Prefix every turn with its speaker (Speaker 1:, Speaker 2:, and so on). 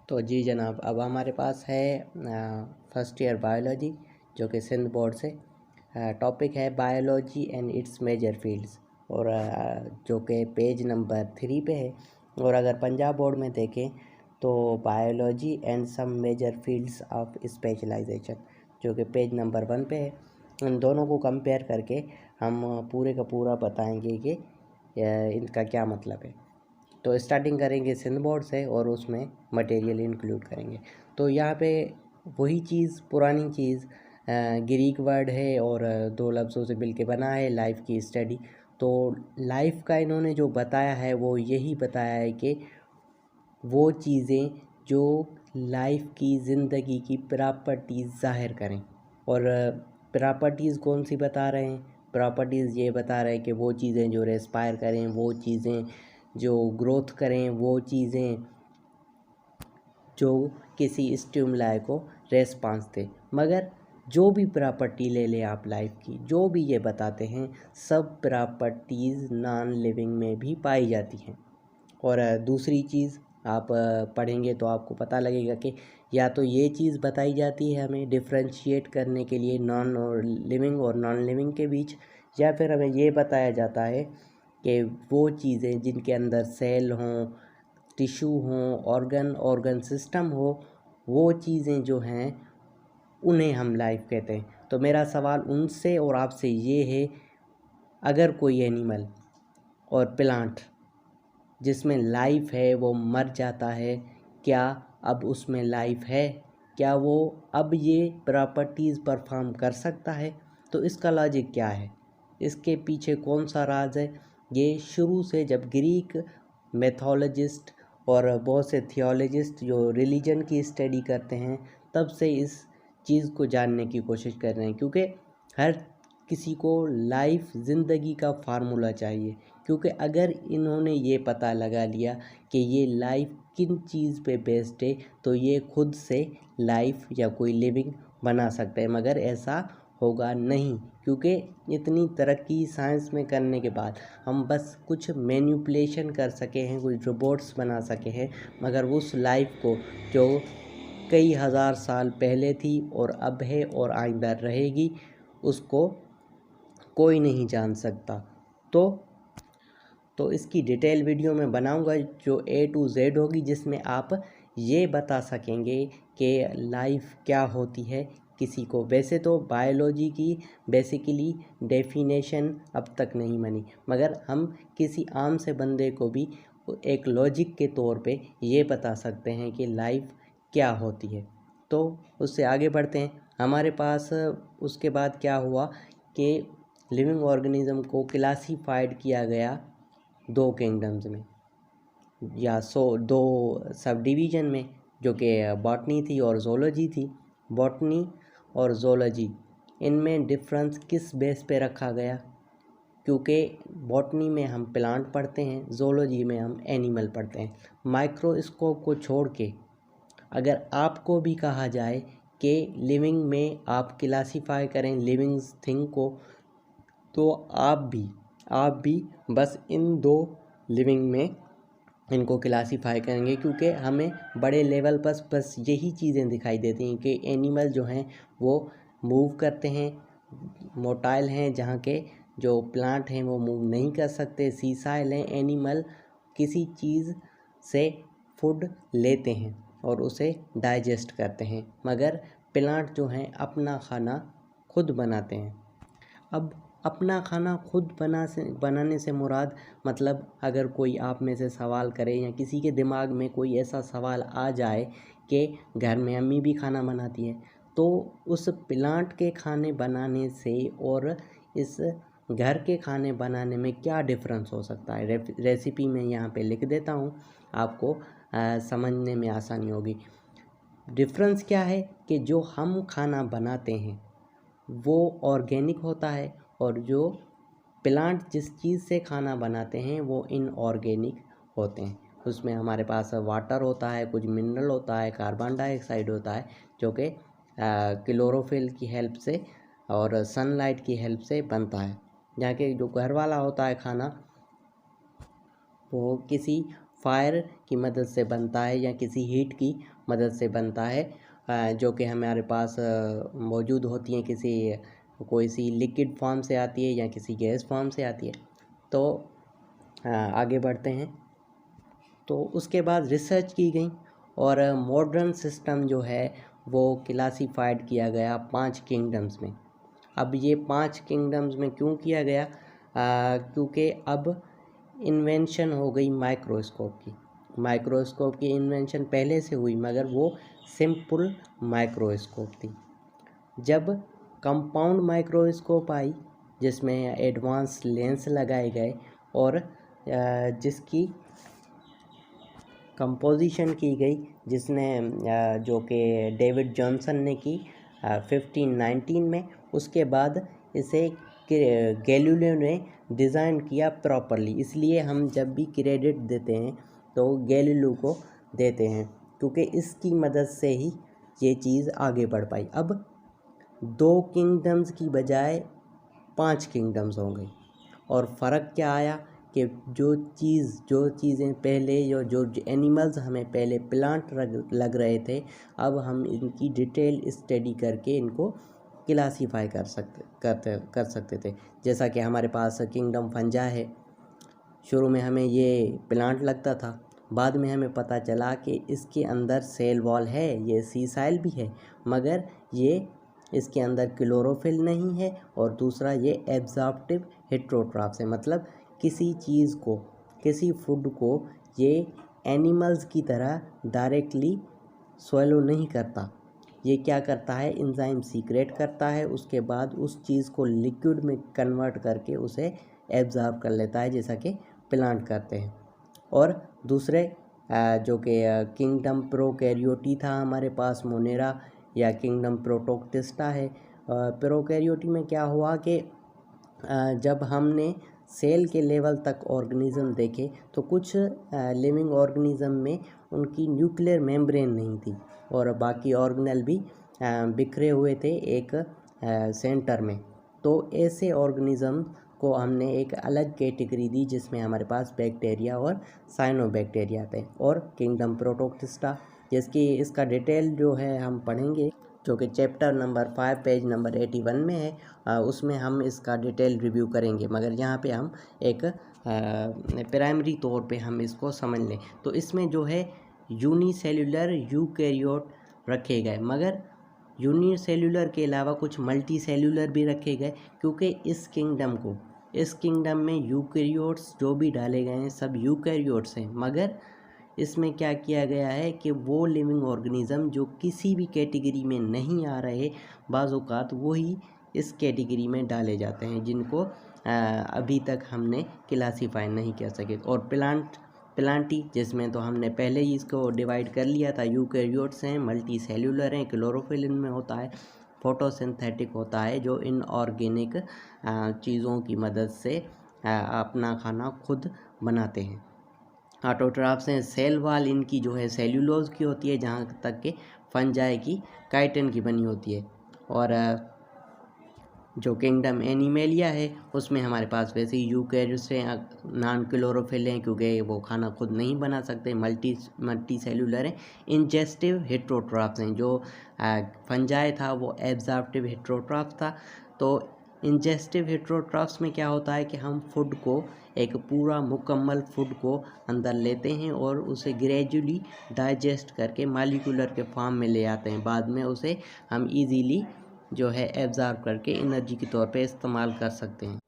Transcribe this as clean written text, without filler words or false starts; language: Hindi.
Speaker 1: तो जी जनाब, अब हमारे पास है फर्स्ट ईयर बायोलॉजी, जो कि सिंध बोर्ड से टॉपिक है biology and it's major fields, और जो कि पेज नंबर 3 पे है। और अगर पंजाब बोर्ड में देखें तो biology and some major fields of specialisation, जो कि पेज नंबर 1 पे है। इन दोनों को कंपेयर करके हम पूरे का पूरा बताएंगे कि इनका क्या मतलब है। तो स्टार्टिंग करेंगे सिंध बोर्ड से और उसमें मटेरियल इंक्लूड करेंगे। तो यहाँ पे वही चीज़, पुरानी चीज़, ग्रीक वर्ड है और दो लफ्ज़ों से मिल के बना है, लाइफ की स्टडी। तो लाइफ का इन्होंने जो बताया है वो यही बताया है कि वो चीज़ें जो लाइफ की, ज़िंदगी की प्रॉपर्टीज़ ज़ाहिर करें। और प्रॉपर्टीज़ कौन सी बता रहे हैं? प्रॉपर्टीज़ ये बता रहे हैं कि वो चीज़ें जो रेस्पायर करें, वो चीज़ें जो ग्रोथ करें, वो चीज़ें जो किसी स्टिमुलाई को रेस्पॉन्स दे। मगर जो भी प्रॉपर्टी ले लें आप लाइफ की, जो भी ये बताते हैं, सब प्रॉपर्टीज़ नॉन लिविंग में भी पाई जाती हैं। और दूसरी चीज़ आप पढ़ेंगे तो आपको पता लगेगा कि या तो ये चीज़ बताई जाती है हमें डिफ्रेंशिएट करने के लिए नॉन और लिविंग और नॉन लिविंग के बीच, या फिर हमें ये बताया जाता है कि वो चीज़ें जिनके अंदर सेल हों, टिश्यू हों, ऑर्गन सिस्टम हो, वो चीज़ें जो हैं उन्हें हम लाइफ कहते हैं। तो मेरा सवाल उनसे और आपसे ये है, अगर कोई एनिमल और प्लांट जिसमें लाइफ है वो मर जाता है, क्या अब उसमें लाइफ है? क्या वो अब ये प्रॉपर्टीज़ परफॉर्म कर सकता है? तो इसका लॉजिक क्या है? इसके पीछे कौन सा राज है? ये शुरू से जब ग्रीक मैथोलॉजिस्ट और बहुत से थियोलॉजिस्ट जो रिलीजन की स्टडी करते हैं, तब से इस चीज़ को जानने की कोशिश कर रहे हैं, क्योंकि हर किसी को लाइफ, ज़िंदगी का फार्मूला चाहिए। क्योंकि अगर इन्होंने ये पता लगा लिया कि ये लाइफ किन चीज़ पे बेस्ड है, तो ये खुद से लाइफ या कोई लिविंग बना सकते हैं। मगर ऐसा होगा नहीं, क्योंकि इतनी तरक्की साइंस में करने के बाद हम बस कुछ मैनिपुलेशन कर सके हैं, कुछ रोबोट्स बना सके हैं, मगर उस लाइफ को जो कई हज़ार साल पहले थी और अब है और आइंदा रहेगी, उसको कोई नहीं जान सकता। तो इसकी डिटेल वीडियो मैं बनाऊंगा जो A to Z होगी, जिसमें आप ये बता सकेंगे कि लाइफ क्या होती है किसी को। वैसे तो बायोलॉजी की बेसिकली डेफिनेशन अब तक नहीं बनी, मगर हम किसी आम से बंदे को भी एक लॉजिक के तौर पे ये बता सकते हैं कि लाइफ क्या होती है। तो उससे आगे बढ़ते हैं। हमारे पास उसके बाद क्या हुआ कि लिविंग ऑर्गेनिज्म को क्लासीफाइड किया गया दो किंगडम्स में, या दो सब डिवीज़न में, जो कि बॉटनी थी और ज़ूलॉजी थी। बॉटनी और ज़ूलॉजी, इनमें डिफरेंस किस बेस पे रखा गया? क्योंकि बॉटनी में हम प्लांट पढ़ते हैं, ज़ूलॉजी में हम एनिमल पढ़ते हैं। माइक्रोस्कोप को छोड़ के अगर आपको भी कहा जाए कि लिविंग में आप क्लासीफाई करें लिविंग थिंग को, तो आप भी बस इन दो लिविंग में इनको क्लासीफाई करेंगे, क्योंकि हमें बड़े लेवल पर बस यही चीज़ें दिखाई देती हैं कि एनिमल जो हैं वो मूव करते हैं, मोटाइल हैं, जहाँ के जो प्लांट हैं वो मूव नहीं कर सकते, सीसाइल हैं। एनिमल किसी चीज़ से फूड लेते हैं और उसे डाइजेस्ट करते हैं, मगर प्लांट जो हैं अपना खाना खुद बनाते हैं। अब अपना खाना खुद बनाने से मुराद, मतलब अगर कोई आप में से सवाल करे या किसी के दिमाग में कोई ऐसा सवाल आ जाए कि घर में अम्मी भी खाना बनाती है, तो उस प्लांट के खाने बनाने से और इस घर के खाने बनाने में क्या डिफरेंस हो सकता है? रेसिपी में यहाँ पे लिख देता हूँ, आपको समझने में आसानी होगी। डिफरेंस क्या है कि जो हम खाना बनाते हैं वो ऑर्गेनिक होता है, और जो प्लांट जिस चीज़ से खाना बनाते हैं वो इनऑर्गेनिक होते हैं। उसमें हमारे पास वाटर होता है, कुछ मिनरल होता है, कार्बन डाइऑक्साइड होता है, जो कि क्लोरोफिल की हेल्प से और सनलाइट की हेल्प से बनता है। जहाँ के जो घर वाला होता है खाना वो किसी फायर की मदद से बनता है या किसी हीट की मदद से बनता है, जो कि हमारे पास मौजूद होती हैं, कोई सी लिक्विड फॉर्म से आती है या किसी गैस फॉर्म से आती है। तो आगे बढ़ते हैं। तो उसके बाद रिसर्च की गई और मॉडर्न सिस्टम जो है वो क्लासीफाइड किया गया 5 किंगडम्स में। अब ये 5 किंगडम्स में क्यों किया गया? क्योंकि अब इन्वेंशन हो गई माइक्रोस्कोप की। माइक्रोस्कोप की इन्वेंशन पहले से हुई मगर वो सिंपल माइक्रोस्कोप थी। जब कंपाउंड माइक्रोस्कोप आई जिसमें एडवांस लेंस लगाए गए और जिसकी कंपोजिशन की गई, जिसने जो कि डेविड जॉनसन ने की 1519 में। उसके बाद इसे गैलीलियो ने डिज़ाइन किया प्रॉपरली। इसलिए हम जब भी क्रेडिट देते हैं तो गैलीलियो को देते हैं, क्योंकि इसकी मदद से ही ये चीज़ आगे बढ़ पाई। अब 2 किंगडम्स की बजाय 5 किंगडम्स हो गई। और फ़र्क क्या आया कि जो चीज़ें पहले जो एनिमल्स हमें पहले प्लांट लग रहे थे, अब हम इनकी डिटेल स्टडी करके इनको क्लासीफाई कर सकते थे। जैसा कि हमारे पास किंगडम फंजा है। शुरू में हमें ये प्लांट लगता था, बाद में हमें पता चला कि इसके अंदर सेल वॉल है, ये सीसाइल भी है, मगर ये इसके अंदर क्लोरोफिल नहीं है। और दूसरा ये एब्जॉर्प्टिव हेट्रोट्रॉप्स है, मतलब किसी चीज़ को, किसी फूड को ये एनिमल्स की तरह डायरेक्टली स्वैलो नहीं करता। ये क्या करता है, एंजाइम सीक्रेट करता है, उसके बाद उस चीज़ को लिक्विड में कन्वर्ट करके उसे एब्जॉर्ब कर लेता है, जैसा कि प्लांट करते हैं। और दूसरे जो कि किंगडम प्रोकैरियोटी था हमारे पास, मोनेरा या किंगडम प्रोटोक्टिस्टा है। प्रोकैरियोटी में क्या हुआ कि जब हमने सेल के लेवल तक ऑर्गेनिज्म देखे तो कुछ लिविंग ऑर्गेनिज्म में उनकी न्यूक्लियर मेम्ब्रेन नहीं थी और बाकी ऑर्गेनेल भी बिखरे हुए थे एक सेंटर में। तो ऐसे ऑर्गेनिज्म को हमने एक अलग कैटेगरी दी जिसमें हमारे पास बैक्टीरिया और साइनोबैक्टीरिया थे। और किंगडम प्रोटोक्टिस्टा, इसका डिटेल जो है हम पढ़ेंगे, जो कि चैप्टर नंबर 5 पेज नंबर 81 में है। उसमें हम इसका डिटेल रिव्यू करेंगे, मगर यहाँ पे हम एक प्राइमरी तौर पे हम इसको समझ लें। तो इसमें जो है यूनिसेल्युलर यूकैरियोट रखे गए, मगर यूनिसेल्युलर के अलावा कुछ मल्टी सेल्युलर भी रखे गए, क्योंकि इस किंगडम में यूकैरियोट्स जो भी डाले गए हैं सब यूकैरियोट्स हैं। मगर इसमें क्या किया गया है कि वो लिविंग ऑर्गेनिज्म जो किसी भी कैटेगरी में नहीं आ रहे, बाज़-औक़ात वही इस कैटेगरी में डाले जाते हैं, जिनको अभी तक हमने क्लासीफाई नहीं कर सके। और प्लांटी, जिसमें तो हमने पहले ही इसको डिवाइड कर लिया था, यूकैरियोट्स हैं, मल्टी सेल्युलर हैं, क्लोरोफिल इनमें होता है, फोटोसिंथेटिक होता है, जो इनऑर्गेनिक चीज़ों की मदद से अपना खाना खुद बनाते हैं। ऑटोट्रॉफ्स हैं, सेल वाल इनकी जो है सेल्यूलोज की होती है, जहाँ तक कि फंजाई की काइटिन की बनी होती है। और जो किंगडम एनिमेलिया है उसमें हमारे पास वैसे ही यूकैरियोट्स हैं, नॉन क्लोरोफिल हैं क्योंकि वो खाना खुद नहीं बना सकते, मल्टी सेल्यूलर हैं। इंजेस्टिव हेट्रोट्रॉफ्स हैं, जो फंजाई था वो एब्जॉर्प्टिव हेट्रोट्रॉफ्स था। तो इंजेस्टिव हेट्रोट्रॉफ्स में क्या होता है कि हम फूड को, एक पूरा मुकम्मल फूड को अंदर लेते हैं और उसे ग्रेजुअली डाइजेस्ट करके मॉलिक्यूलर के फॉर्म में ले आते हैं। बाद में उसे हम इजीली जो है एब्जॉर्ब करके एनर्जी के तौर पे इस्तेमाल कर सकते हैं।